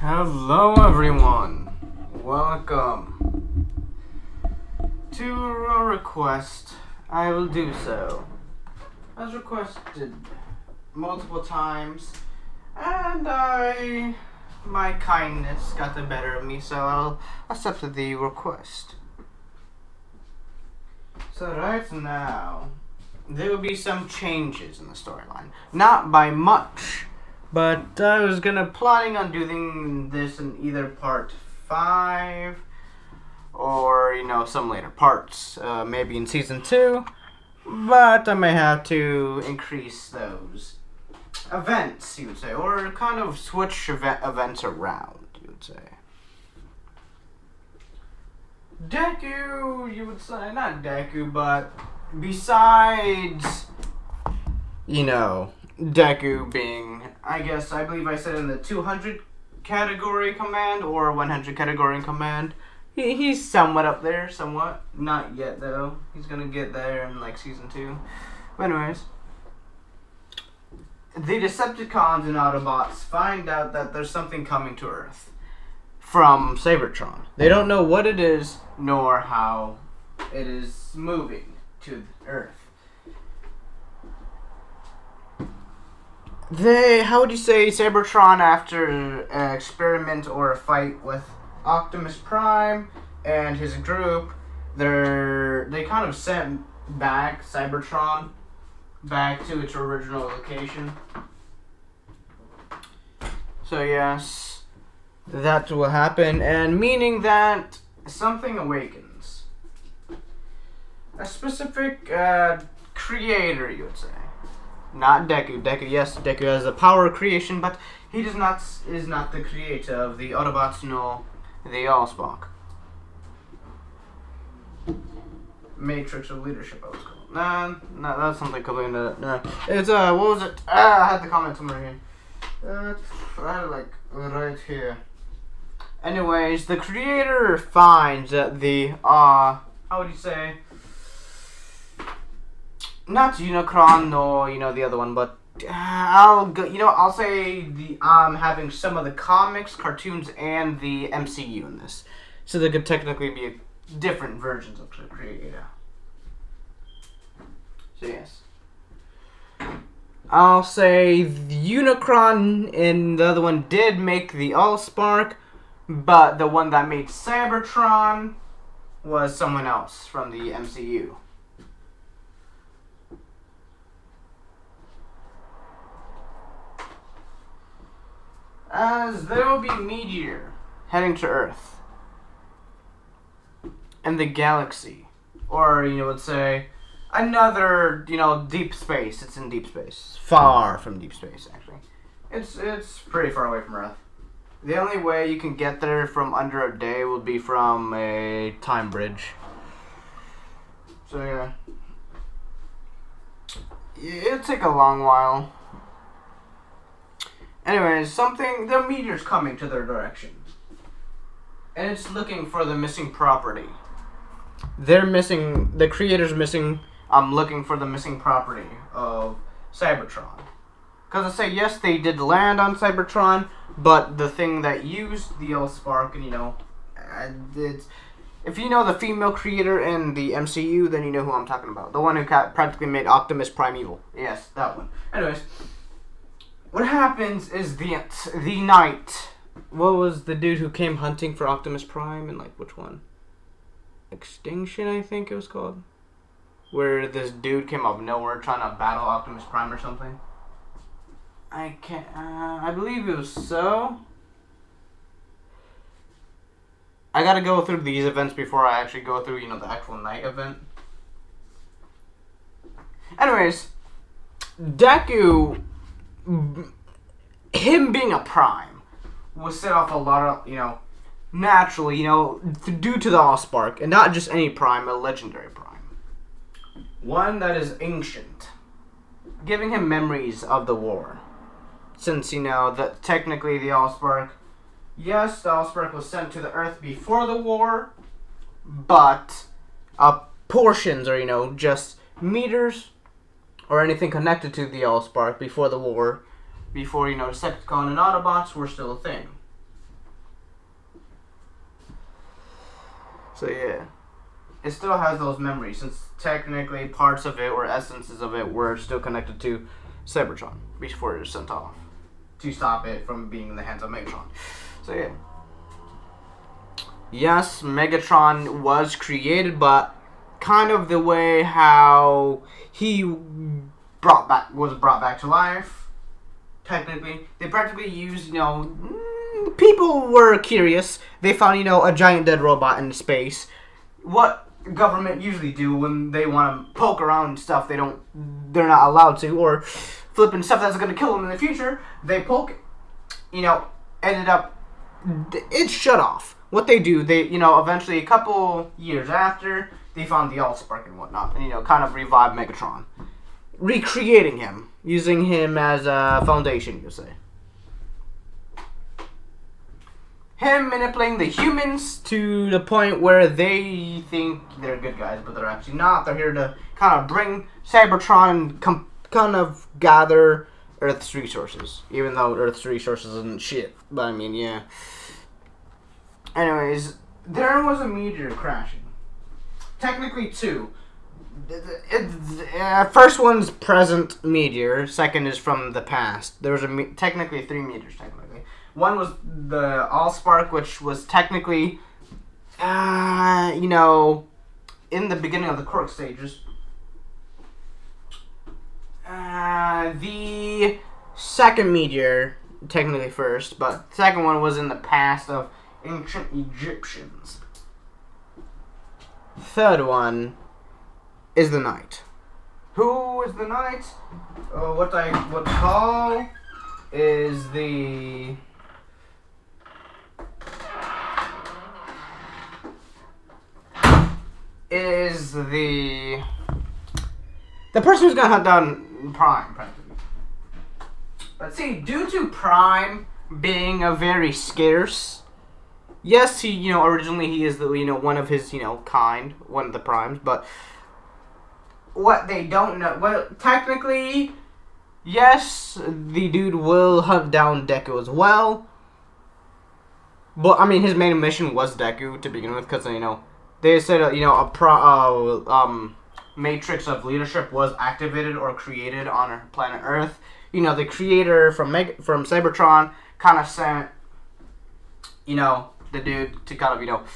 Hello everyone, welcome to a request. I will do so, as requested multiple times, and my kindness got the better of me, so I'll accept the request. So right now, there will be some changes in the storyline, not by much. But I was planning on doing this in either part 5 or, some later parts, maybe in season 2. But I may have to increase those events, you would say, or kind of switch events around, you would say. Deku, you would say, not Deku, but besides, Deku being, I believe I said in the 200 category command or 100 category command. He's somewhat up there, somewhat. Not yet, though. He's gonna get there in, season 2. But anyways, the Decepticons and Autobots find out that there's something coming to Earth from Cybertron. They don't know what it is, nor how it is moving to Earth. How would you say Cybertron, after an experiment or a fight with Optimus Prime and his group, they kind of sent back Cybertron back to its original location. So yes, that will happen, and meaning that something awakens. A specific creator, you would say. Not Deku. Deku has a power of creation, but he is not the creator of the Autobots nor the Allspark. Matrix of Leadership, I was called. No, that's something completely. No, it's what was it? I had the comment somewhere here. I had it right here. Anyways, the creator finds that the how would you say? Not Unicron or the other one, but I'll say having some of the comics, cartoons, and the MCU in this, so there could technically be different versions of the creator. So yes, I'll say Unicron and the other one did make the Allspark, but the one that made Cybertron was someone else from the MCU. As there will be a meteor heading to Earth in the galaxy, or let's say another deep space. It's in deep space, far from deep space. Actually, it's pretty far away from Earth. The only way you can get there from under a day would be from a time bridge. So yeah, it'll take a long while. Anyways, the meteor's coming to their direction. And it's looking for the missing property. The creator's missing, looking for the missing property of Cybertron. Because I say, yes, they did land on Cybertron, but the thing that used the Allspark, if you know the female creator in the MCU, then you know who I'm talking about. The one who practically made Optimus Prime evil. Yes, that one. Anyways, what happens is the night. What was the dude who came hunting for Optimus Prime, and which one? Extinction, I think it was called. Where this dude came out of nowhere trying to battle Optimus Prime or something. I believe it was so. I gotta go through these events before I actually go through, the actual night event. Anyways, Deku, him being a Prime, will set off a lot of, naturally, due to the Allspark, and not just any Prime, a legendary Prime. One that is ancient, giving him memories of the war. Since, that technically the Allspark, yes, the Allspark was sent to the Earth before the war, but portions, or, just meters, or anything connected to the Allspark before the war, before, Decepticon and Autobots were still a thing. So yeah, it still has those memories since technically parts of it or essences of it were still connected to Cybertron before it was sent off to stop it from being in the hands of Megatron. So yeah. Yes, Megatron was created, but kind of the way how he was brought back to life. Technically, they practically used, people were curious. They found, a giant dead robot in space. What government usually do when they want to poke around stuff they're not allowed to, or flipping stuff that's going to kill them in the future, they poke it. Ended up, it shut off. What they do, they, eventually a couple years after, they found the Allspark and whatnot, and, kind of revived Megatron. Recreating him, using him as a foundation, you say. Him manipulating the humans to the point where they think they're good guys, but they're actually not. They're here to kind of bring Cybertron and kind of gather Earth's resources, even though Earth's resources isn't shit. But I mean, yeah. Anyways, there was a meteor crashing. Technically two. First one's present meteor. Second is from the past. There was technically 3 meteors. Technically, one was the Allspark, which was technically, in the beginning of the quirk stages. The second meteor, technically first, but the second one was in the past of ancient Egyptians. Third one is the Knight. Who is the Knight? What I would call is the person who's gonna hunt down Prime, practically. But see, due to Prime being a very scarce, yes, he, originally he is the, one of his, kind, one of the Primes, but what they don't know, well, technically, yes, the dude will hunt down Deku as well, but, I mean, his main mission was Deku to begin with, because, they said, a matrix of leadership was activated or created on planet Earth. The creator from Cybertron kind of sent, the dude to kind of,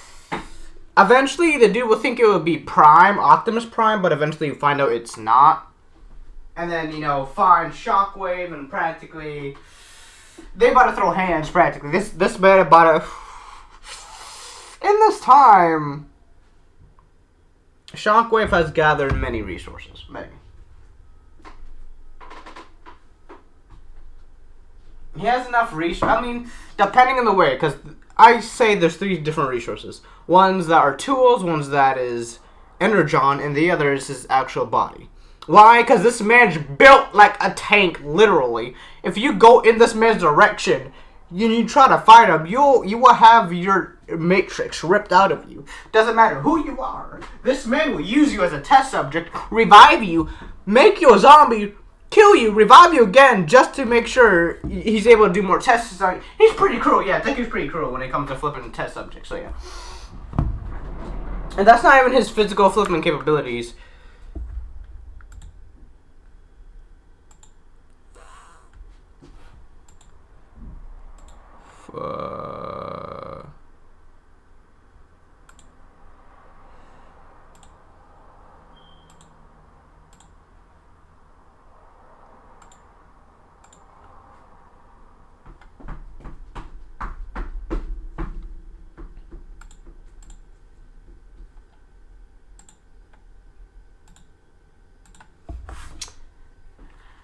eventually the dude will think it would be Prime, Optimus Prime, but eventually you find out it's not. And then, find Shockwave and practically, they about to throw hands practically. This man about to, in this time, Shockwave has gathered many resources, many. He has enough resources, I mean, depending on the way, because I say there's 3 different resources. Ones that are tools, ones that is energon, and the other is his actual body. Why? Because this man's built like a tank, literally. If you go in this man's direction, you try to fight him, you will have your matrix ripped out of you. Doesn't matter who you are. This man will use you as a test subject, revive you, make you a zombie, kill you, revive you again, just to make sure he's able to do more tests. He's pretty cruel, yeah. Deku's pretty cruel when it comes to flipping test subjects, so yeah. And that's not even his physical flipping capabilities.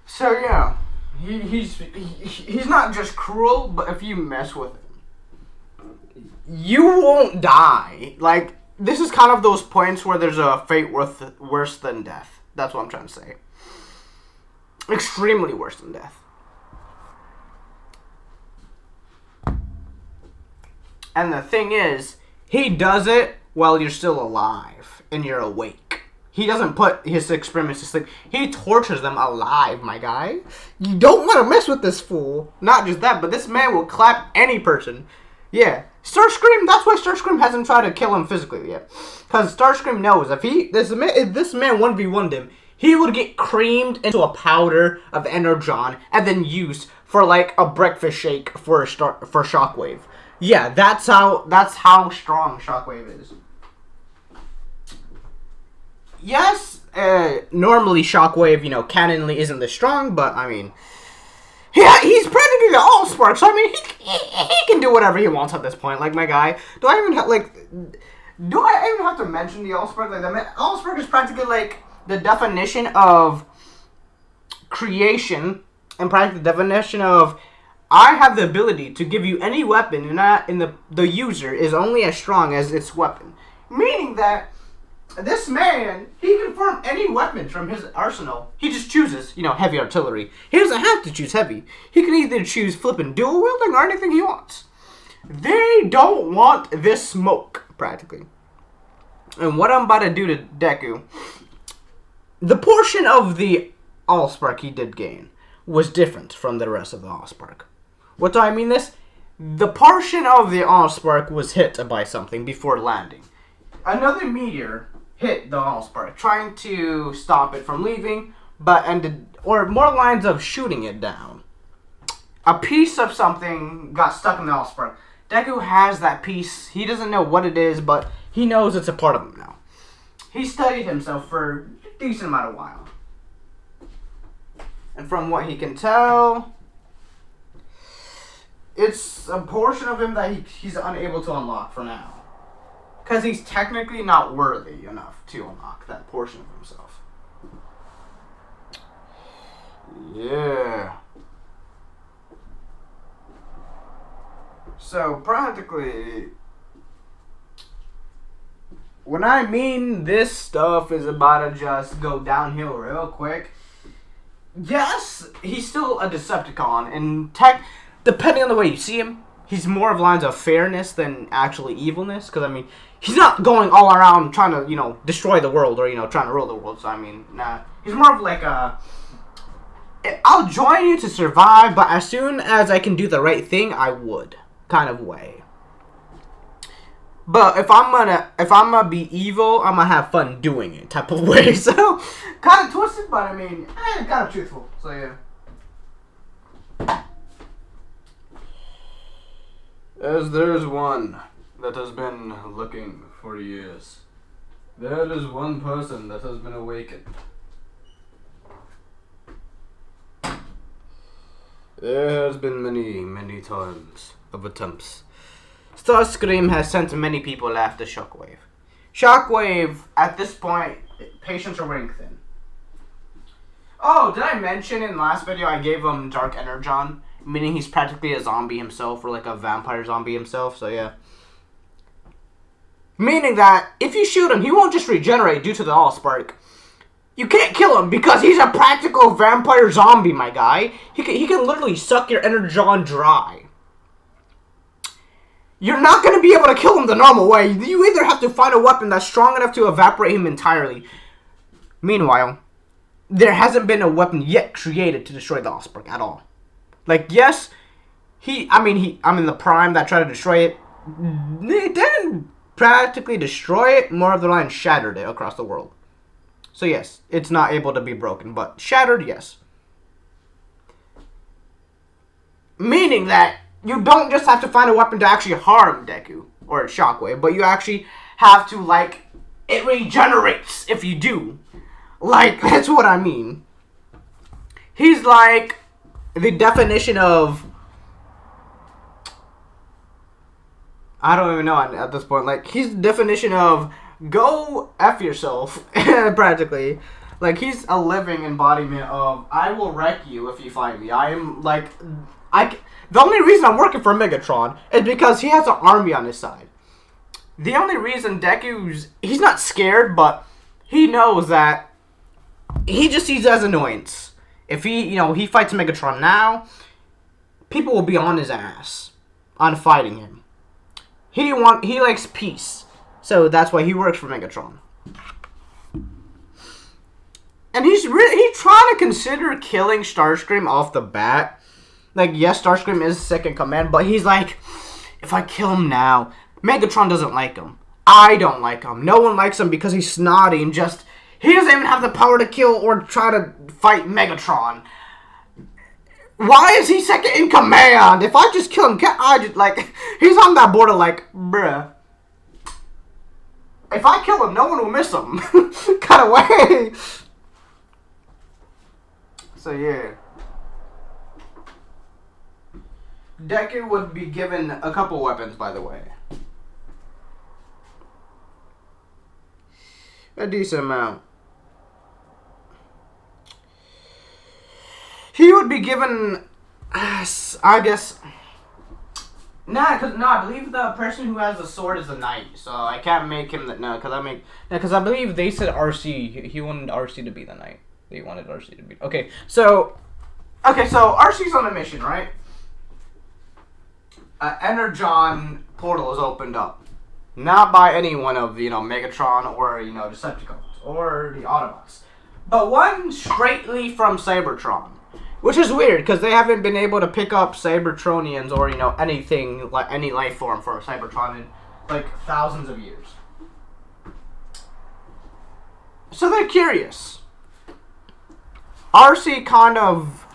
So yeah, he's not just cruel, but if you mess with him, you won't die. Like, this is kind of those points where there's a fate worse than death. That's what I'm trying to say. Extremely worse than death. And the thing is, he does it while you're still alive and you're awake. He doesn't put his experiments to sleep. He tortures them alive, my guy. You don't want to mess with this fool. Not just that, but this man will clap any person. Yeah. Starscream, that's why Starscream hasn't tried to kill him physically yet. Because Starscream knows if this man 1v1'd him, he would get creamed into a powder of energon and then used for like a breakfast shake for Shockwave. Yeah, that's how strong Shockwave is. Yes, normally Shockwave, canonly isn't this strong, but I mean, yeah, he's practically the Allspark, so I mean, he can do whatever he wants at this point. Like, my guy, do I even have to mention the Allspark? Like, the Allspark is practically like the definition of creation, and practically the definition of I have the ability to give you any weapon, and the user is only as strong as its weapon. Meaning that this man, he can form any weapon from his arsenal. He just chooses, heavy artillery. He doesn't have to choose heavy. He can either choose flipping dual wielding or anything he wants. They don't want this smoke, practically. And what I'm about to do to Deku, the portion of the Allspark he did gain was different from the rest of the Allspark. What do I mean this? The portion of the Allspark was hit by something before landing. Another meteor hit the Allspark, trying to stop it from leaving, or more lines of shooting it down. A piece of something got stuck in the Allspark. Deku has that piece. He doesn't know what it is, but he knows it's a part of him now. He studied himself for a decent amount of while. And from what he can tell, it's a portion of him that he's unable to unlock for now. Because he's technically not worthy enough to unlock that portion of himself. Yeah. So, practically, when I mean this stuff is about to just go downhill real quick, yes, he's still a Decepticon, and depending on the way you see him, he's more of lines of fairness than actually evilness. Because, I mean, he's not going all around trying to, destroy the world or, trying to rule the world. So, I mean, nah. He's more of like I'll join you to survive, but as soon as I can do the right thing, I would. Kind of way. But if I'm gonna be evil, I'm gonna have fun doing it type of way. So, kind of twisted, but I mean, kind of truthful. So, yeah. As there's one that has been looking for years, there is one person that has been awakened. There has been many, many times of attempts. Starscream has sent many people after Shockwave. Shockwave, at this point, patience are wearing thin. Oh, did I mention in the last video I gave him Dark Energon? Meaning he's practically a zombie himself, or like a vampire zombie himself, so yeah. Meaning that if you shoot him, he won't just regenerate due to the Allspark. You can't kill him because he's a practical vampire zombie, my guy. He can literally suck your energon dry. You're not going to be able to kill him the normal way. You either have to find a weapon that's strong enough to evaporate him entirely. Meanwhile, there hasn't been a weapon yet created to destroy the Allspark at all. Like, yes, I'm in the prime that tried to destroy it. They didn't practically destroy it. More of the line shattered it across the world. So yes, it's not able to be broken, but shattered, yes. Meaning that you don't just have to find a weapon to actually harm Deku or Shockwave, but you actually have to, like, it regenerates if you do. Like, that's what I mean. He's like the definition of, I don't even know at this point. Like, he's the definition of go F yourself, practically. Like, he's a living embodiment of, I will wreck you if you find me. I am, like, the only reason I'm working for Megatron is because he has an army on his side. The only reason he's not scared, but he knows that he just sees it as annoyance. If he fights Megatron now, people will be on his ass on fighting him. He likes peace. So that's why he works for Megatron. And he's trying to consider killing Starscream off the bat. Like, yes, Starscream is second command, but he's like, if I kill him now, Megatron doesn't like him. I don't like him. No one likes him because he's snotty and just... He doesn't even have the power to kill or try to fight Megatron. Why is he second in command? If I just kill him, can't I just, like... He's on that border like, bruh. If I kill him, no one will miss him. Cut away. So, yeah. Deku would be given a couple weapons, by the way. A decent amount. He would be given, I guess... I believe the person who has the sword is the knight, so I can't make him that. Because I believe they said RC. He wanted RC to be the knight. They wanted RC to be. Okay, so RC's on a mission, right? Energon portal is opened up, not by any one of Megatron or Decepticons or the Autobots, but one straightly from Cybertron. Which is weird, because they haven't been able to pick up Cybertronians or, anything, like any life form for Cybertron in, like, thousands of years. So they're curious. RC kind of,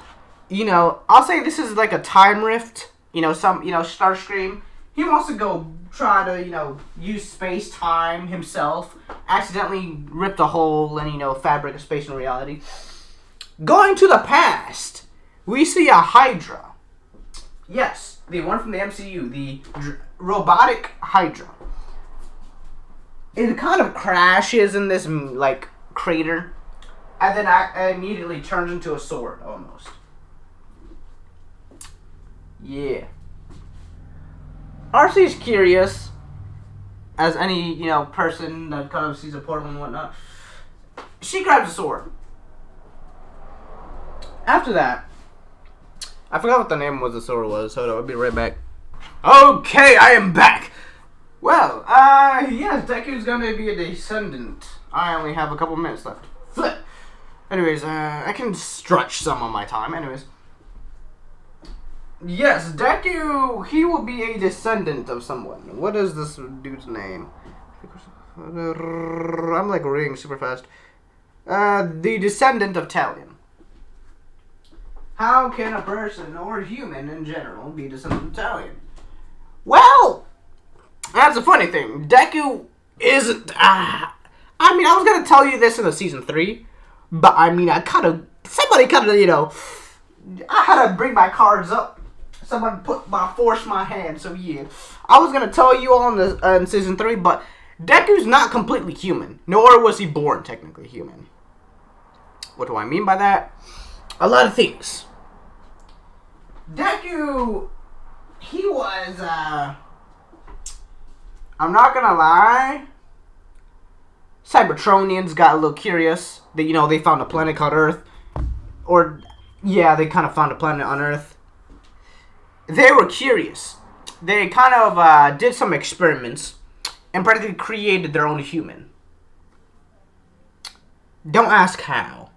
I'll say this is like a time rift, Starscream. He wants to go try to, use space-time himself, accidentally ripped a hole in, fabric of space and reality. Going to the past, we see a Hydra. Yes, the one from the MCU, the robotic Hydra. It kind of crashes in this, like, crater, and then immediately turns into a sword, almost. Yeah. RC's curious, as any, person that kind of sees a portal and whatnot. She grabs a sword. After that, I forgot what the name of the sword was, so I'll be right back. Okay, I am back! Well, yes, Deku's gonna be a descendant. I only have a couple minutes left. Flip! Anyways, I can stretch some of my time. Anyways. Yes, Deku, he will be a descendant of someone. What is this dude's name? I'm like reading super fast. The descendant of Talion. How can a person, or human in general, be descendant of Talion? Well, that's a funny thing. Deku isn't... I was going to tell you this in the season 3, but somebody I had to bring my cards up. Someone forced my hand, so yeah. I was going to tell you all in season 3, but Deku's not completely human, nor was he born technically human. What do I mean by that? A lot of things. Deku, he was, I'm not gonna lie, Cybertronians got a little curious. They found a planet called Earth. They kind of found a planet on Earth. They were curious. They kind of, did some experiments and practically created their own human. Don't ask how.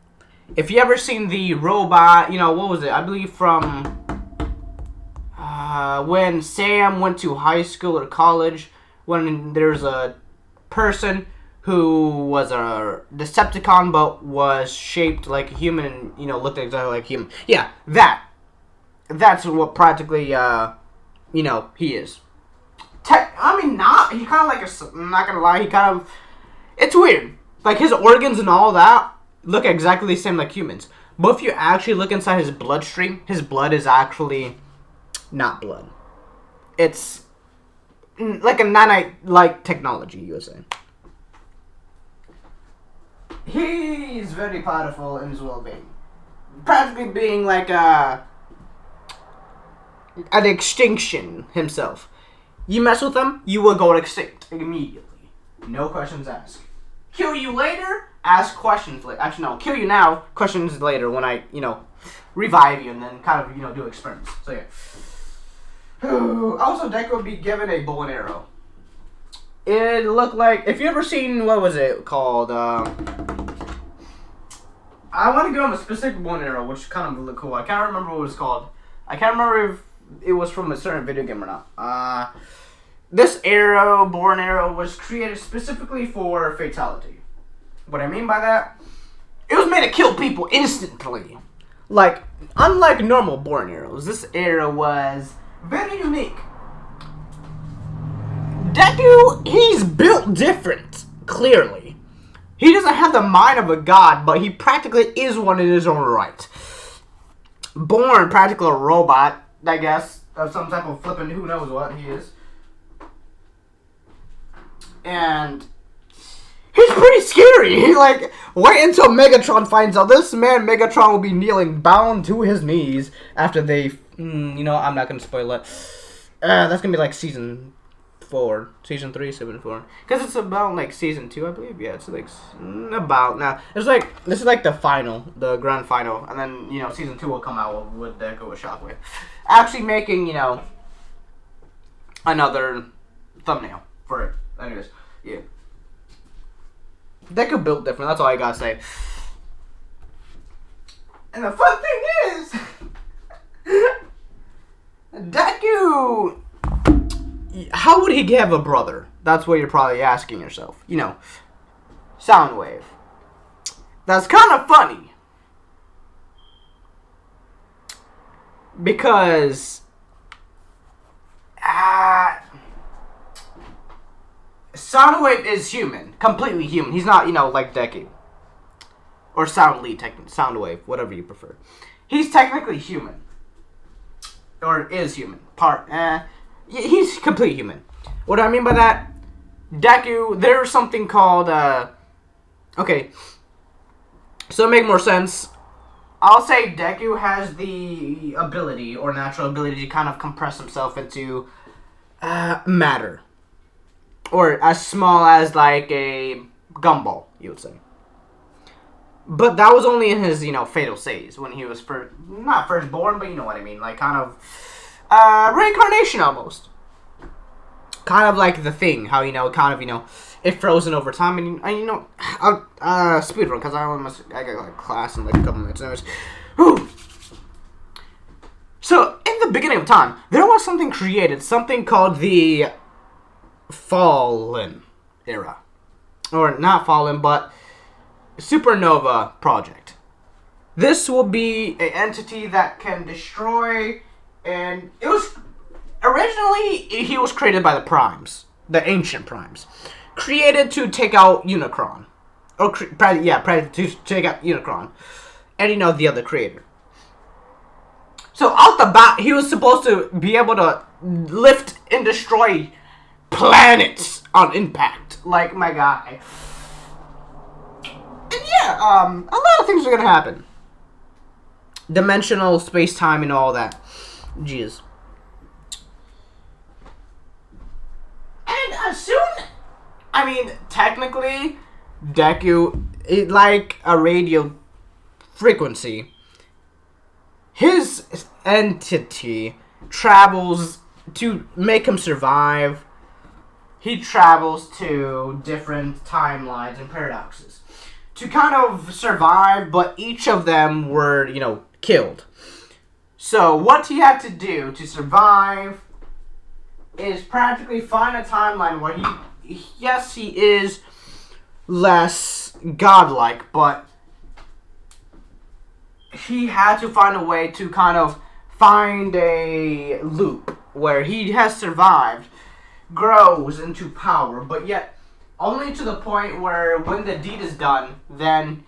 If you ever seen the robot, what was it? I believe from when Sam went to high school or college, when there's a person who was a Decepticon but was shaped like a human and, looked exactly like a human. Yeah, that's what practically, he is. He kind of like I'm not gonna lie, it's weird. Like, his organs and all that look exactly the same like humans. But if you actually look inside his bloodstream, his blood is actually not blood. It's like a nanite-like technology, you would say. He's very powerful in his well-being. Practically being like an extinction himself. You mess with him, you will go extinct immediately. No questions asked. Kill you later, ask questions later. Actually, no, kill you now, questions later when I, revive you and then kind of, do experiments. So, yeah. Also, Deku would be given a bow and arrow. It looked like, if you ever seen, what was it called? I want to go on a specific bow and arrow, which kind of looked cool. I can't remember what it was called. I can't remember if it was from a certain video game or not. This arrow, born arrow, was created specifically for fatality. What I mean by that, it was made to kill people instantly. Like, unlike normal born arrows, this arrow was very unique. Deku, he's built different, clearly. He doesn't have the mind of a god, but he practically is one in his own right. Born practically a robot, I guess, of some type of flippin' who knows what he is. And he's pretty scary. He, like, wait until Megatron finds out. This man, Megatron, will be kneeling, bound to his knees after they, you know, I'm not going to spoil it. That's going to be like season 4, season 3, season 4. Because it's about, like, season 2, I believe. Yeah, it's, like, about now. It's like, this is, like, the final, the grand final. And then, you know, season 2 will come out with Deku with Shockwave. Actually making, you know, another thumbnail for it. Anyways, yeah. Deku built different, that's all I gotta say. And the fun thing is, Deku, how would he have a brother? That's what you're probably asking yourself. You know, Soundwave. That's kind of funny. Because, Soundwave is human. Completely human. He's not, you know, like Deku. Or Soundwave, whatever you prefer. He's technically human. Or is human. He's completely human. What do I mean by that? Deku, there's something called, okay. So to make more sense, I'll say Deku has the ability, or natural ability, to kind of compress himself into, matter. Or as small as, like, a gumball, you would say. But that was only in his, you know, fatal phase, when he was not first born, but you know what I mean. Like, kind of, reincarnation almost. Kind of like the Thing, how, you know, kind of, you know, it frozen over time, and you know, I'll, speedrun, because I got, like, class in, like, a couple minutes, anyways. Whew. So, in the beginning of time, there was something created, something called the Fallen era, or not Fallen, but Supernova Project. This will be an entity that can destroy, and it was originally he was created by the Primes, the ancient Primes, created to take out Unicron, or to take out Unicron, and you know the other creator. So out the bat, he was supposed to be able to lift and destroy planets on impact, like my guy. And yeah, a lot of things are gonna happen. Dimensional, space-time, and all that. Jeez. And I mean, technically, Deku, like a radio frequency, his entity travels to make him survive. He travels to different timelines and paradoxes to kind of survive, but each of them were, you know, killed. So what he had to do to survive is practically find a timeline where yes, he is less godlike, but he had to find a way to kind of find a loop where he has survived, grows into power, but yet only to the point where when the deed is done, then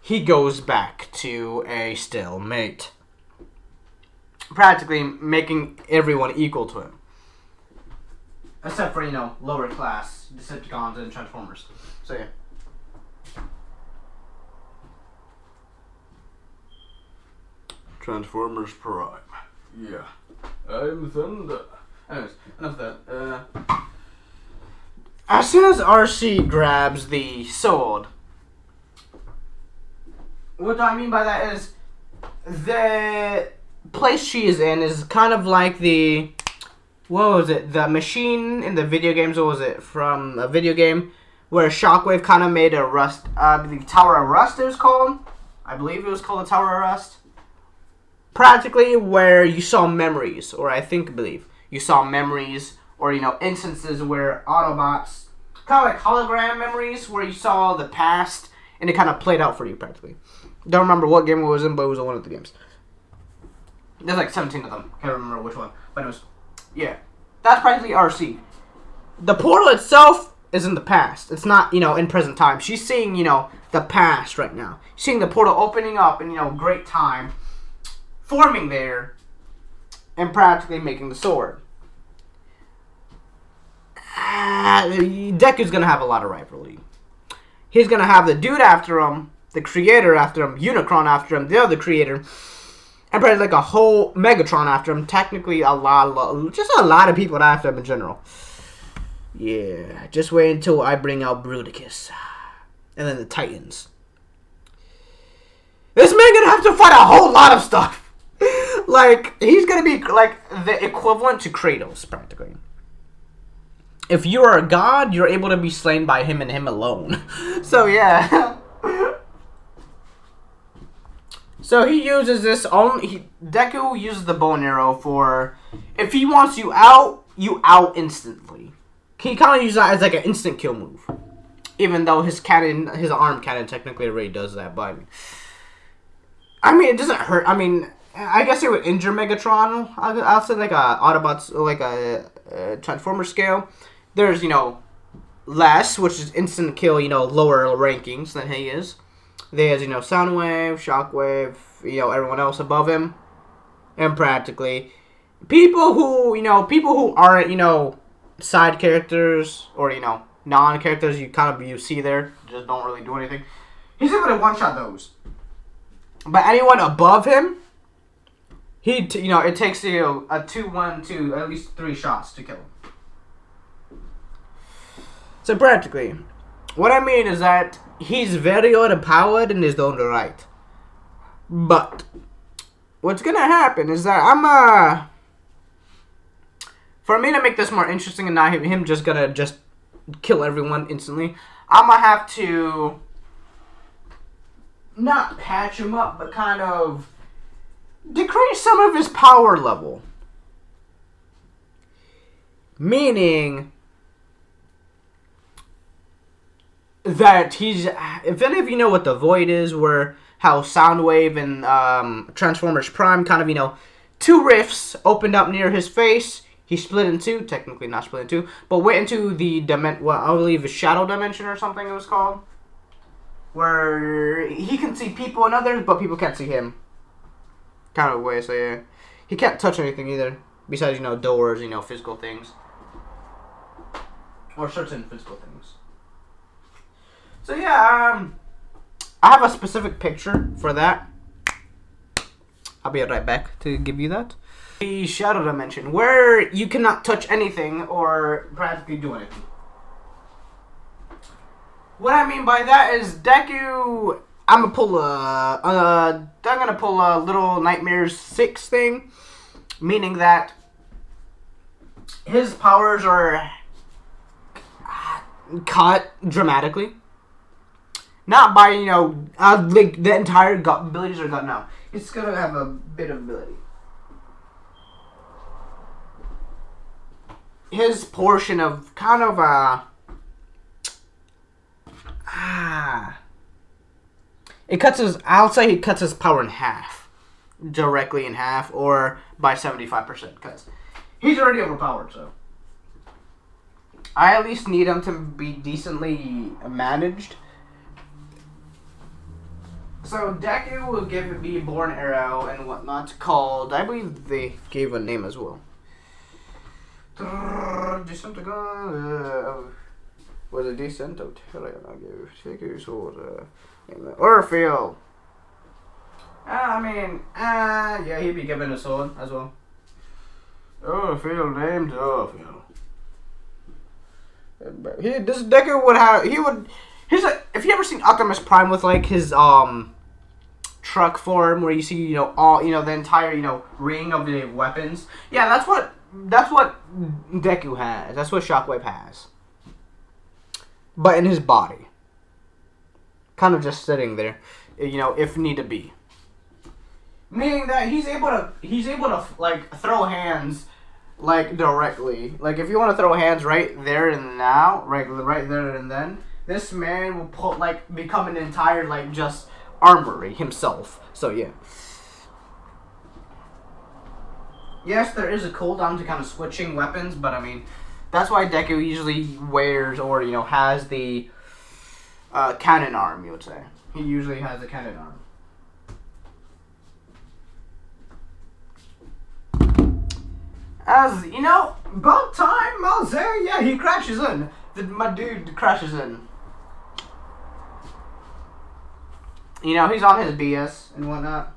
he goes back to a stalemate. Practically making everyone equal to him. Except for, you know, lower class Decepticons and Transformers. So yeah. Transformers Prime. Yeah. I'm Thunder. Anyways, enough of that. As soon as RC grabs the sword, what I mean by that is the place she is in is kind of like the, what was it, the machine in the video games, what was it, from a video game where Shockwave kind of made a rust, the Tower of Rust it was called. I believe it was called the Tower of Rust. practically where you saw memories, or I believe you saw memories, or instances where Autobots, kind of like hologram memories, where you saw the past and it kind of played out for you practically. Don't remember what game it was in, but it was one of the games. There's like 17 of them. Can't remember which one, but it was, yeah. That's practically RC. The portal itself is in the past. It's not, in present time. She's seeing, the past right now. She's seeing the portal opening up in, great time, forming there, and practically making the sword. Deku's gonna have a lot of rivalry. He's gonna have the dude after him, the creator after him, Unicron after him, the other creator, and probably like a whole Megatron after him. Technically, just a lot of people after him in general. Yeah, just wait until I bring out Bruticus, and then the Titans. This man gonna have to fight a whole lot of stuff. Like, he's gonna be like the equivalent to Kratos, practically. If you are a god, you're able to be slain by him and him alone. So, yeah. So, he uses this Deku uses the bow and arrow for, if he wants you out instantly. He kind of uses that as like an instant kill move. Even though his arm cannon technically already does that, but I mean, it doesn't hurt. I mean, I guess it would injure Megatron. I'll say like a Autobots, like a Transformer scale. There's, less, which is instant kill, lower rankings than he is. There's, Soundwave, Shockwave, everyone else above him. And practically, people who aren't, side characters or, non-characters you see there, just don't really do anything. He's able to one-shot those. But anyone above him, it takes, a 2-1 to at least 3 shots to kill him. So practically, what I mean is that he's very overpowered in his own right. But what's gonna happen is that for me to make this more interesting and not him just gonna kill everyone instantly, I'm gonna have to not patch him up, but kind of decrease some of his power level. Meaning that if any of you know what the Void is, how Soundwave and Transformers Prime kind of, 2 rifts opened up near his face. He split in 2, technically not split in 2, but went into the I believe the Shadow Dimension or something it was called, where he can see people and others, but people can't see him. Kind of a way, so yeah. He can't touch anything either, besides, doors, physical things. Or certain physical things. So yeah, I have a specific picture for that. I'll be right back to give you that. The Shadow Dimension, where you cannot touch anything or practically do anything. What I mean by that is Deku, I'm gonna pull a Little Nightmares 6 thing, meaning that his powers are cut dramatically. Not by, like the entire abilities are gone now. It's gonna have a bit of ability. His portion of kind of I'll say he cuts his power in half. Directly in half, or by 75%, because he's already overpowered, so. I at least need him to be decently managed. So Deku will be born arrow and whatnot called, I believe they gave a name as well. Was a decent Orpheal. Yeah, he'd be given a sword as well. Orpheal named Orpheal. This Deku would have. If you ever seen Optimus Prime with like his truck form, where you see all the entire ring of the weapons. Yeah, that's what Deku has. That's what Shockwave has. But in his body, kind of just sitting there, if need to be. Meaning that he's able to like throw hands like directly. Like if you want to throw hands right there and now, right there and then, this man will become an entire like just armory himself. So yeah. Yes, there is a cooldown to kind of switching weapons, but I mean, that's why Deku usually wears or has the cannon arm. You would say he usually has a cannon arm. As about time, I'll say, yeah, he crashes in. My dude crashes in. He's on his BS and whatnot.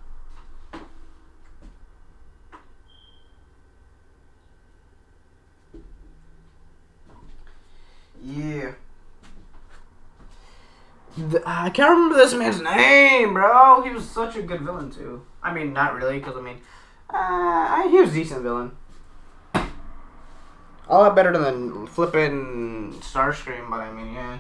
Yeah. I can't remember this man's name, bro. He was such a good villain, too. I mean, not really, because, he was a decent villain. A lot better than flipping Starscream, but yeah.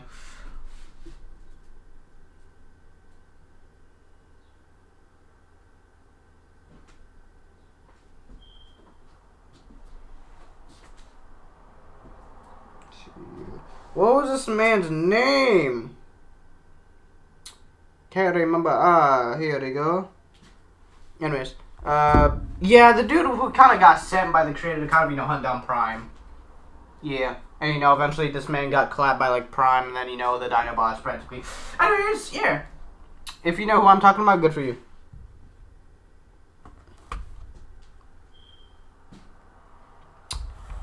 What was this man's name? Can't remember. Here we go. Anyways, yeah, the dude who kind of got sent by the creator to kind of, hunt down Prime. Yeah, and eventually this man got clapped by like Prime, and then the Dinobots practically. Anyways, yeah. If you know who I'm talking about, good for you.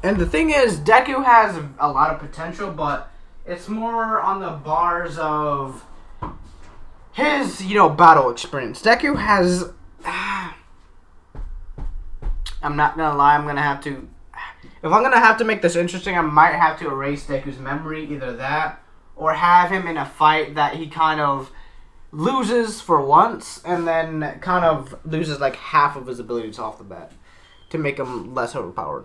And the thing is, Deku has a lot of potential, but it's more on the bars of his, battle experience. Deku has. I'm not gonna lie. I'm gonna have to. If I'm gonna have to make this interesting, I might have to erase Deku's memory, either that, or have him in a fight that he kind of loses for once, and then kind of loses like half of his abilities off the bat to make him less overpowered.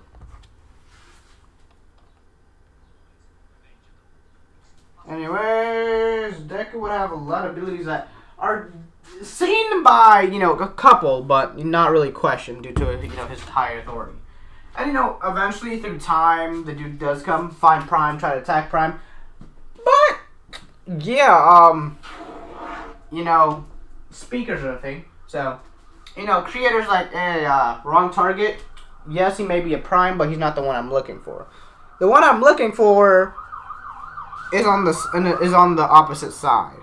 Anyways, Deku would have a lot of abilities that are seen by, a couple, but not really questioned due to, his high authority. And, eventually, through time, the dude does find Prime, try to attack Prime. But, yeah, speakers are a thing. So, creators like, hey, wrong target. Yes, he may be a Prime, but he's not the one I'm looking for. The one I'm looking for is on the opposite side.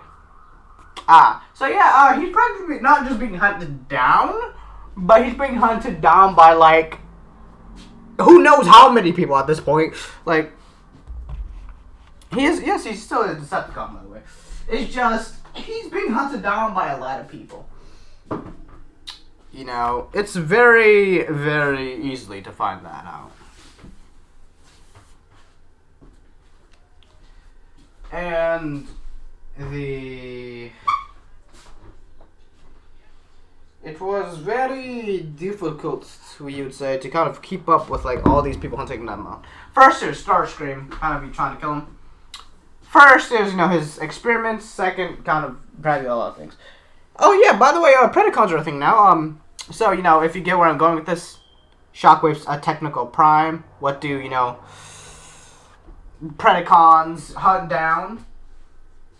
So yeah, he's practically not just being hunted down, but he's being hunted down by like who knows how many people at this point. Like he's still a Decepticon, by the way. It's just he's being hunted down by a lot of people. It's very, very easily to find that out. And it was very difficult, we would say, to kind of keep up with like all these people hunting them out. First, there's Starscream, kind of trying to kill him. First, there's his experiments. Second, kind of probably a lot of things. Oh yeah, by the way, Predacons are a thing now. So if you get where I'm going with this, Shockwave's a technical Prime. What do Predacons hunt down?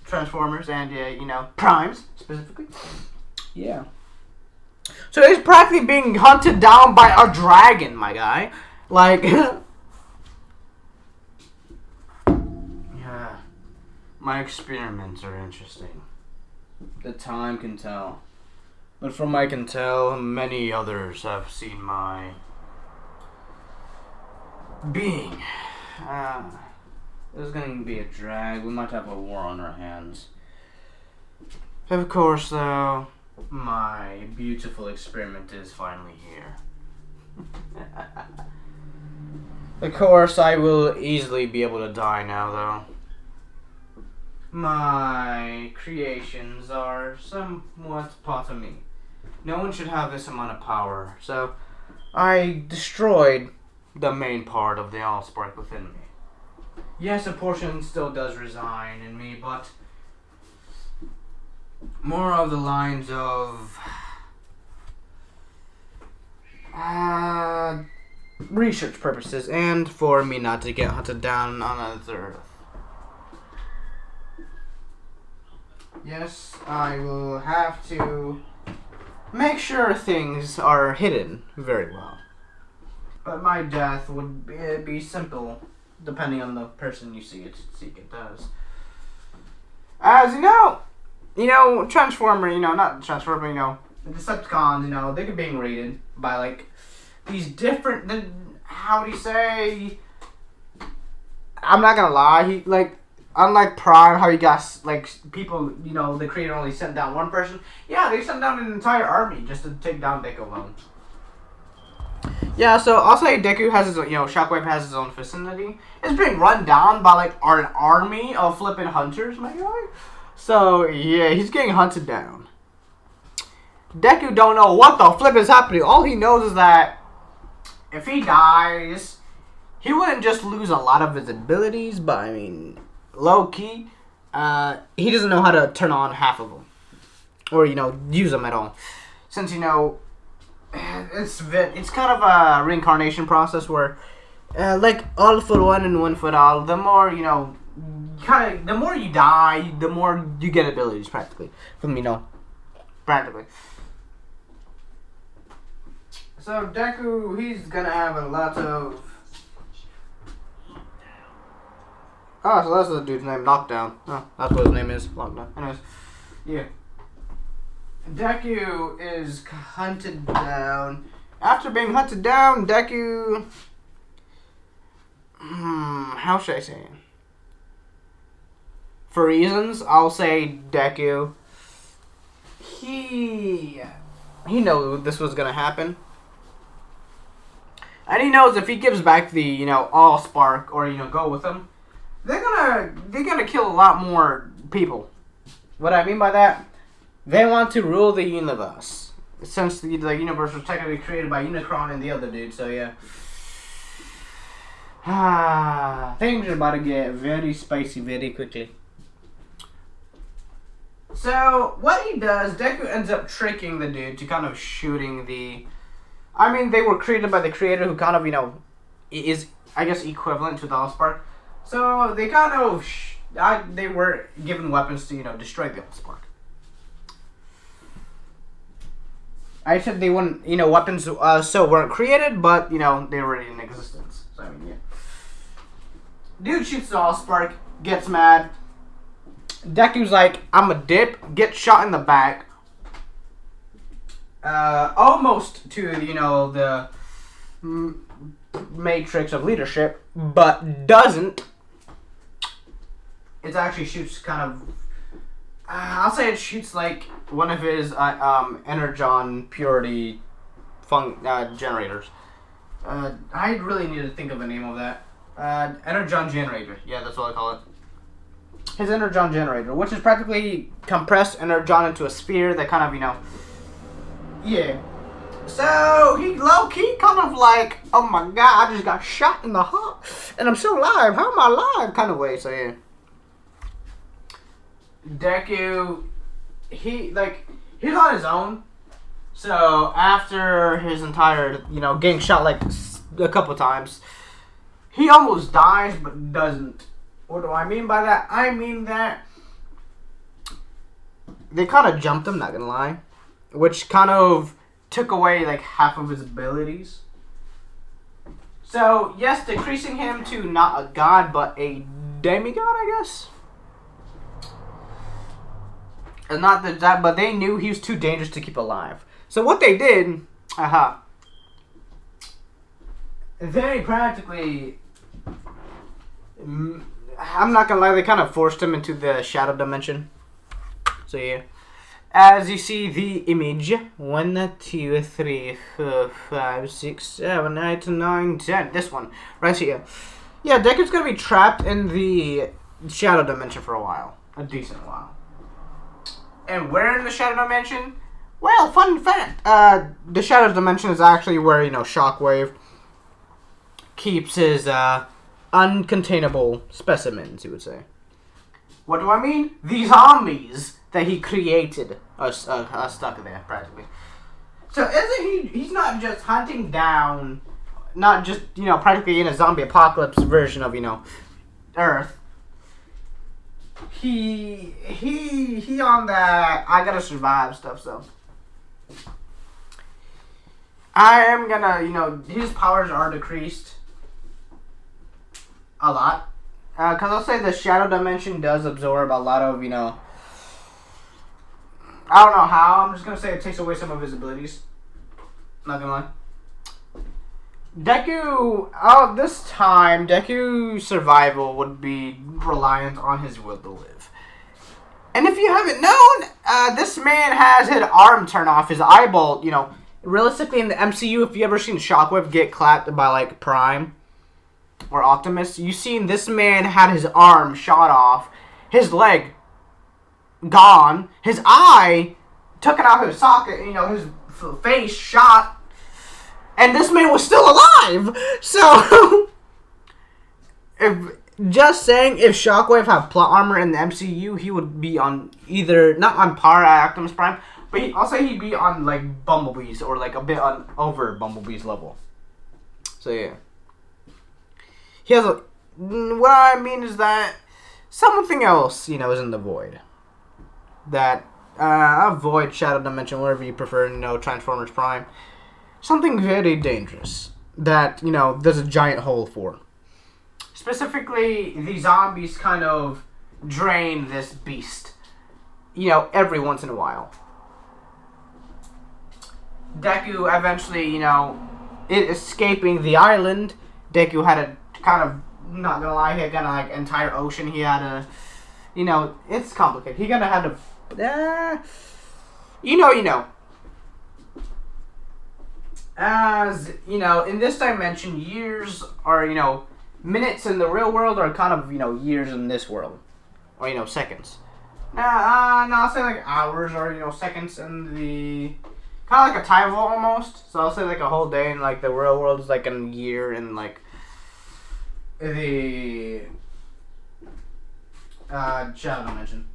Transformers and Primes specifically. Yeah. So he's practically being hunted down by a dragon, my guy. Like yeah. My experiments are interesting. The time can tell. But from I can tell, many others have seen my being. This is going to be a drag. We might have a war on our hands. Of course, though, my beautiful experiment is finally here. Of course, I will easily be able to die now, though. My creations are somewhat part of me. No one should have this amount of power, so I destroyed the main part of the Allspark within me. Yes, a portion still does reside in me, but more of the lines of research purposes and for me not to get hunted down on this earth. Yes, I will have to make sure things are hidden very well. But my death would be simple, depending on the person you seek it does. As Transformer, not Transformer, the Decepticons, they're being raided by, like, these different, how do you say, I'm not gonna lie, unlike Prime, how you got, like, people, the creator only sent down one person, yeah, they sent down an entire army just to take down Deku alone. Yeah, so I'll say Deku has his, Shockwave has his own vicinity. It's being run down by, like, an army of flippin' hunters, my guy. So, yeah, he's getting hunted down. Deku don't know what the flip is happening. All he knows is that if he dies, he wouldn't just lose a lot of his abilities, but, I mean, low-key, he doesn't know how to turn on half of them. Or, use them at all. Since, it's kind of a reincarnation process where, like, all for one and one for all, the more, the more you die, the more you get abilities, practically. Practically. So, Deku, he's gonna have a lot of... Oh, so that's the dude's name, Knockdown. Oh, that's what his name is, Knockdown. Anyways, yeah. Deku is hunted down. After being hunted down, Deku... how should I say it? For reasons, I'll say Deku. He knew this was gonna happen. And he knows if he gives back the, Allspark or, go with him, they're gonna kill a lot more people. What I mean by that, they want to rule the universe. Since the universe was technically created by Unicron and the other dude, so yeah. Things are about to get very spicy very quickly. So, what he does, Deku ends up tricking the dude to kind of shooting the... I mean, they were created by the creator who kind of, is, I guess, equivalent to the Allspark. So, they kind of... they were given weapons to, destroy the Allspark. I said they wouldn't, weapons so weren't created, but, they were already in existence. So, I mean, yeah. Dude shoots the Allspark, gets mad. Deku's like, I'm a dip, gets shot in the back. Almost to, the matrix of leadership, but doesn't. It actually shoots kind of... I'll say it shoots like one of his Energon purity generators. I really need to think of a name of that. Energon generator. Yeah, that's what I call it. His Energon generator, which is practically compressed Energon into a sphere that kind of, yeah. So, he low-key kind of like, oh my god, I just got shot in the heart, and I'm still alive. How am I alive? Kind of way, so yeah. Deku, he's on his own. So, after his entire, getting shot like a couple times, he almost dies, but doesn't. What do I mean by that? I mean that they kind of jumped him, not gonna lie, which kind of took away like half of his abilities. So, yes, decreasing him to not a god, but a demigod, I guess. And not that, but they knew he was too dangerous to keep alive. So what they did, they practically, I'm not gonna lie, they kind of forced him into the shadow dimension. So yeah. As you see the image, 1, 2, 3, 4, 5, 6, 7, 8, 9, 10. This one, right here. Yeah, Deku's gonna be trapped in the shadow dimension for a while. A decent while. And where in the shadow dimension? Well, fun fact. The shadow dimension is actually where, Shockwave keeps his uncontainable specimens, you would say. What do I mean? These zombies that he created are stuck there, practically. So isn't he's not just hunting down, not just, practically in a zombie apocalypse version of, Earth. He on that I gotta survive stuff, so. I am gonna, his powers are decreased a lot. Because I'll say the shadow dimension does absorb a lot of, I don't know how. I'm just going to say it takes away some of his abilities. Not going to lie. Deku, this time, Deku's survival would be reliant on his will to live. And if you haven't known, this man has his arm turn off, his eyeball, realistically in the MCU, if you ever seen Shockwave get clapped by, like, Prime or Optimus, you seen this man had his arm shot off, his leg gone, his eye taken out of his socket, his face shot, and this man was still alive. So, if Shockwave had plot armor in the MCU, he would be on either, not on par at Optimus Prime, but I'll say he'd be on, like, Bumblebee's, or, like, a bit over Bumblebee's level. So, yeah. He has a... What I mean is that something else, is in the void. That, a void, shadow dimension, whatever you prefer, Transformers Prime. Something very dangerous that, there's a giant hole for. Specifically, the zombies kind of drain this beast, every once in a while. Deku eventually, escaping the island, Deku had a kind of, not gonna lie, he had kind of like entire ocean. He had a, it's complicated. He gonna have to, As, in this dimension, years are, minutes in the real world are kind of, years in this world. Or, seconds. No, I'll say like hours or, seconds in the, kind of like a time vault almost. So I'll say like a whole day in like the real world is like a year in like the shadow dimension.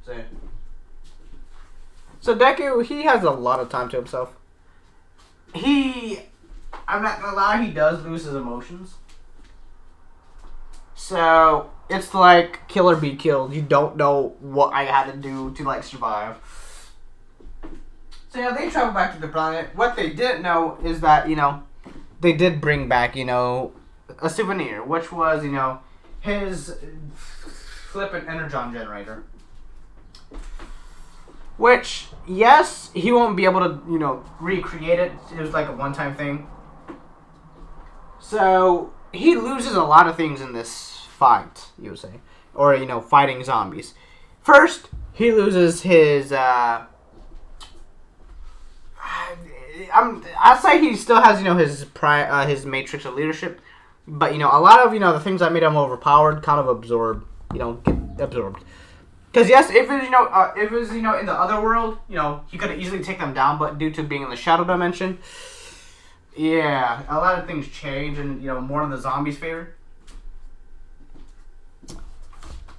So Deku, he has a lot of time to himself. I'm not gonna lie, he does lose his emotions. So it's like kill or be killed. You don't know what I had to do to like survive. So yeah, they travel back to the planet. What they didn't know is that, they did bring back, a souvenir, which was, his flippant energon generator. Which, yes, he won't be able to, recreate it. It was like a one-time thing. So, he loses a lot of things in this fight, you would say. Or, fighting zombies. First, he loses his, I'd say he still has, his matrix of leadership. But, a lot of, the things that made him overpowered kind of get absorbed. Because, yes, if it was, in the other world, he could easily take them down. But due to being in the shadow dimension, yeah, a lot of things change and, more in the zombies' favor.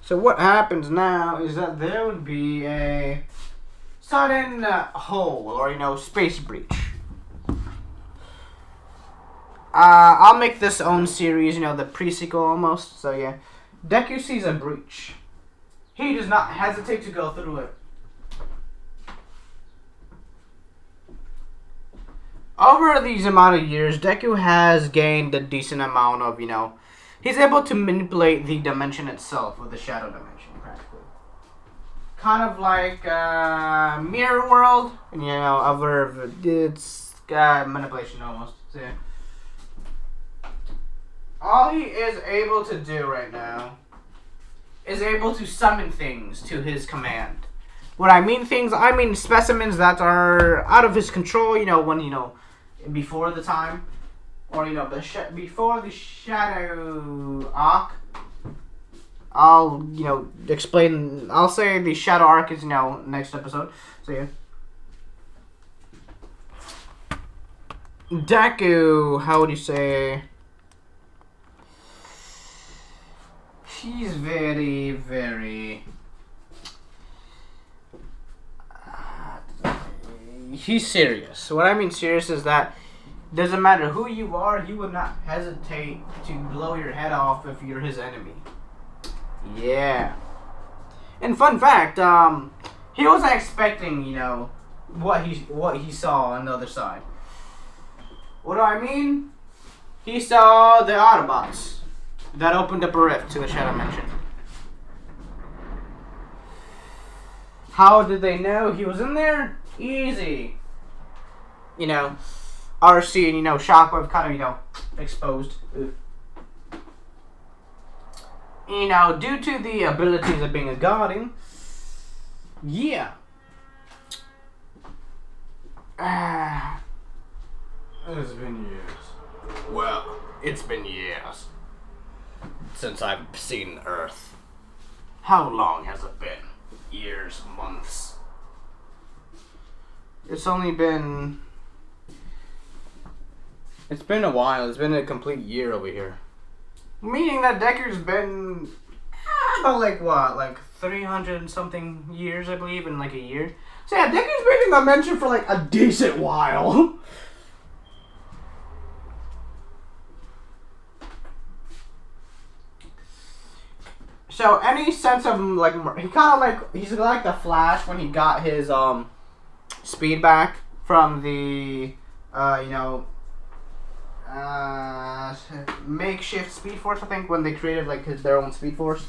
So what happens now is that there would be a sudden hole or, space breach. I'll make this own series, the pre-sequel almost. So yeah, Deku sees a breach. He does not hesitate to go through it. Over these amount of years, Deku has gained a decent amount of, he's able to manipulate the dimension itself with the shadow dimension, practically. Kind of like Mirror World, and it's manipulation almost. So, yeah. All he is able to do right now is able to summon things to his command. When I mean things, I mean specimens that are out of his control, when, before the time. Or, before the Shadow Arc. I'll, explain. I'll say the Shadow Arc is, next episode. So, yeah. Deku, how would you say? He's very, very... he's serious. What I mean serious is that doesn't matter who you are, he would not hesitate to blow your head off if you're his enemy. Yeah. And fun fact, he wasn't expecting, you know, what he saw on the other side. What do I mean? He saw the Autobots that opened up a rift to the Shadow Dimension. How did they know he was in there? Easy. You know, RC and, you know, Shockwave kind of, you know, exposed. Ugh. You know, due to the abilities of being a guardian, yeah. It's been years. Well, it's been years since I've seen Earth. How long has it been? Years, months. It's only been... It's been a while. It's been a complete year over here. Meaning that Deku's been... about like what? Like 300 and something years, I believe, in like a year. So yeah, Deku's been in the dimension for like a decent while. So any sense of like he kind of like he's like the Flash when he got his speed back from the you know makeshift Speed Force, I think, when they created like their own Speed Force.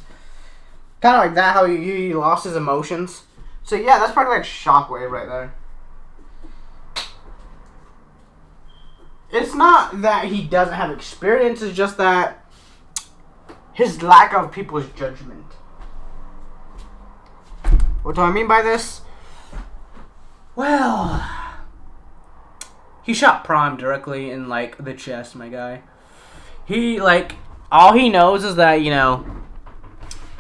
Kind of like that, how he lost his emotions. So yeah, that's probably like Shockwave right there. It's not that he doesn't have experience, it's just that his lack of people's judgment. What do I mean by this? Well, he shot Prime directly in like the chest, my guy. He like all he knows is that, you know,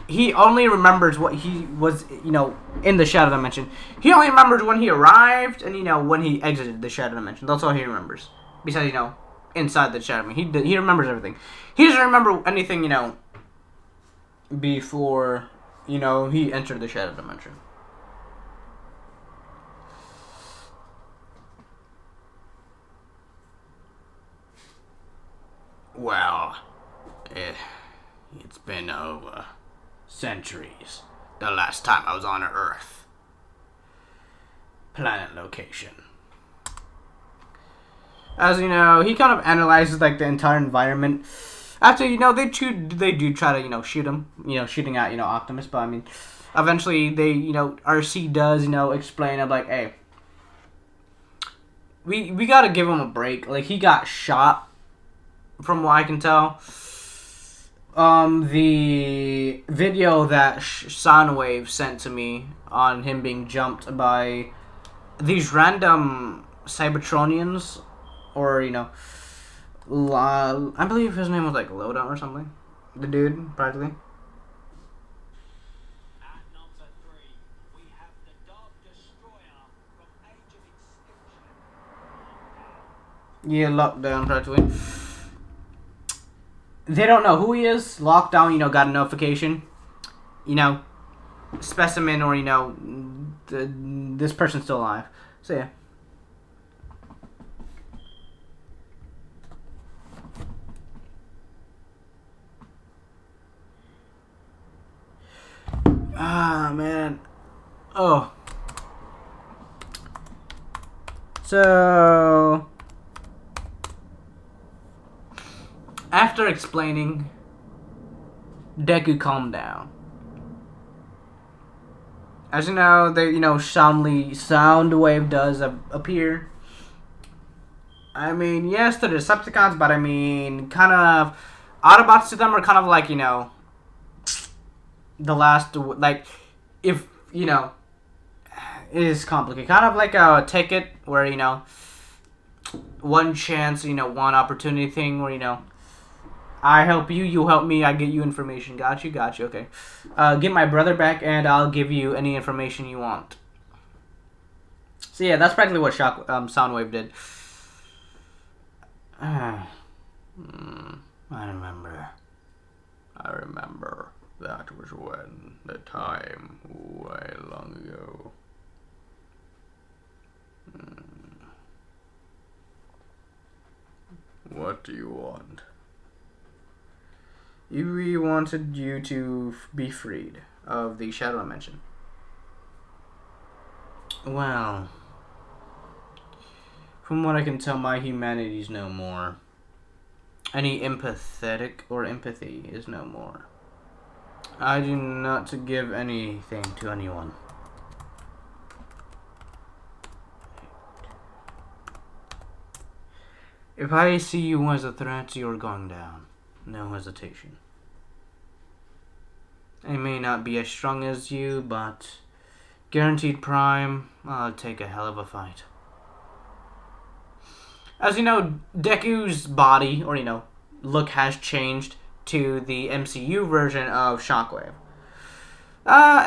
he only remembers what he was, you know, in the Shadow Dimension. He only remembers when he arrived and, you know, when he exited the Shadow Dimension. That's all he remembers. Besides, you know, inside the Shadow Dimension. He remembers everything. He doesn't remember anything, you know, before, you know, he entered the Shadow Dimension. Well, it's been over centuries. The last time I was on Earth. Planet location. As you know, he kind of analyzes like the entire environment. After, you know, they do try to, you know, shoot him, you know, shooting at, you know, Optimus, but I mean, eventually they, you know, RC does, you know, explain, I'm like, hey, we gotta give him a break. Like, he got shot, from what I can tell. The video that Shockwave sent to me on him being jumped by these random Cybertronians, or, you know, I believe his name was like Loda or something. The dude, practically. At number 3, we have the Dark Destroyer from Age of Extinction. Yeah, lockdown practically. They don't know who he is. Lockdown, you know, got a notification. You know, specimen, or, you know, this person's still alive. So yeah. Ah, man. Oh. So, after explaining, Deku calmed down. As you know, Soundwave does appear. I mean, yes, they're Decepticons, but I mean, kind of, Autobots to them are kind of like, you know, the last, like, if, you know, it is complicated. Kind of like a ticket where, you know, one chance, you know, one opportunity thing where, you know, I help you, you help me, I get you information. Got you, okay. Get my brother back and I'll give you any information you want. So yeah, that's practically what Soundwave did. I remember. That was when the time way long ago. What do you want? We wanted you to be freed of the shadow dimension. Well, from what I can tell, my humanity's no more. Any empathetic or empathy is no more. I do not to give anything to anyone. If I see you as a threat, you're going down. No hesitation. I may not be as strong as you, but guaranteed prime, I'll take a hell of a fight. As you know, Deku's body, or look has changed to the MCU version of Shockwave.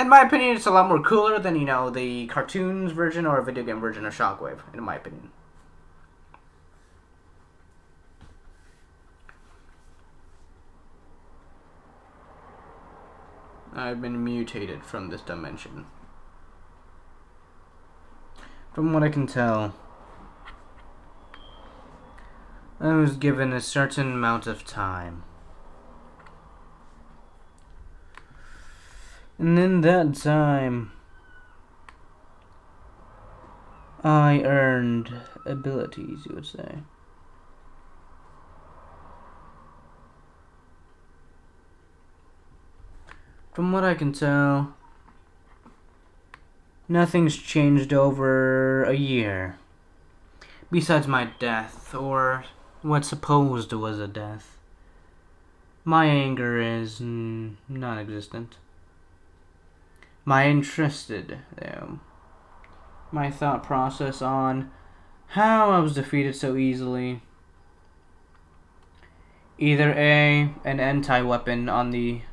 In my opinion, it's a lot more cooler than, the cartoons version or video game version of Shockwave, in my opinion. I've been mutated from this dimension. From what I can tell, I was given a certain amount of time. And in that time, I earned abilities, you would say. From what I can tell, nothing's changed over a year. Besides my death, or what supposed was a death. My anger is non-existent. My interested, though. My thought process on how I was defeated so easily. Either A, an anti-weapon on the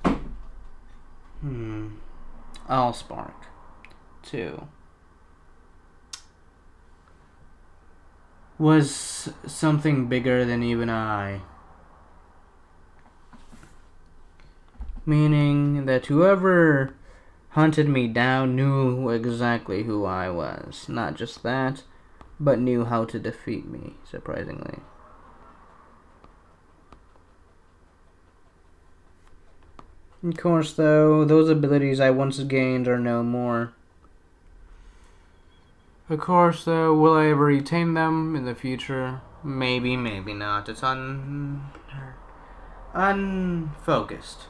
Allspark. 2. Was something bigger than even I. Meaning that whoever hunted me down knew exactly who I was. Not just that, but knew how to defeat me, surprisingly. Of course, though, those abilities I once gained are no more. Of course, though, will I ever retain them in the future? Maybe, maybe not. It's unfocused.